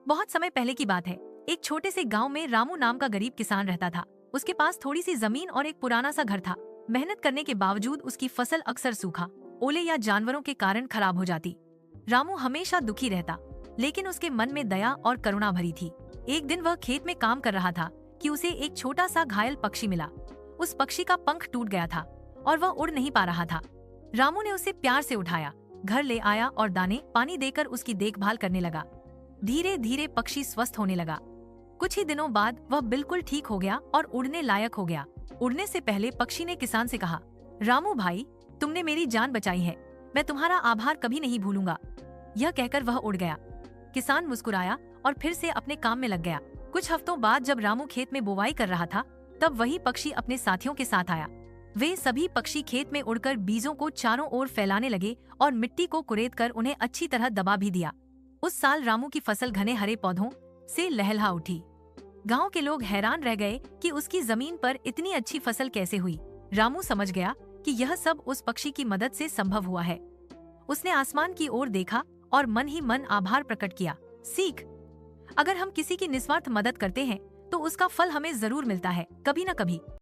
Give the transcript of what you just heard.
बहुत समय पहले की बात है। एक छोटे से गांव में रामू नाम का गरीब किसान रहता था। उसके पास थोड़ी सी जमीन और एक पुराना सा घर था। मेहनत करने के बावजूद उसकी फसल अक्सर सूखा, ओले या जानवरों के कारण खराब हो जाती। रामू हमेशा दुखी रहता, लेकिन उसके मन में दया और करुणा भरी थी। एक दिन वह खेत में काम कर रहा था कि उसे एक छोटा सा घायल पक्षी मिला। उस पक्षी का पंख टूट गया था और वह उड़ नहीं पा रहा था। रामू ने उसे प्यार से उठाया, घर ले आया और दाने पानी देकर उसकी देखभाल करने लगा। धीरे धीरे पक्षी स्वस्थ होने लगा। कुछ ही दिनों बाद वह बिल्कुल ठीक हो गया और उड़ने लायक हो गया। उड़ने से पहले पक्षी ने किसान से कहा, रामू भाई, तुमने मेरी जान बचाई है, मैं तुम्हारा आभार कभी नहीं भूलूंगा। यह कहकर वह उड़ गया। किसान मुस्कुराया और फिर से अपने काम में लग गया। कुछ हफ्तों बाद जब रामू खेत में बुवाई कर रहा था, तब वही पक्षी अपने साथियों के साथ आया। वे सभी पक्षी खेत में उड़कर बीजों को चारों ओर फैलाने लगे और मिट्टी को कुरेदकर उन्हें अच्छी तरह दबा भी दिया। उस साल रामू की फसल घने हरे पौधों से लहलहा उठी। गांव के लोग हैरान रह गए कि उसकी जमीन पर इतनी अच्छी फसल कैसे हुई। रामू समझ गया कि यह सब उस पक्षी की मदद से संभव हुआ है। उसने आसमान की ओर देखा और मन ही मन आभार प्रकट किया। सीख: अगर हम किसी की निस्वार्थ मदद करते हैं तो उसका फल हमें जरूर मिलता है, कभी न कभी।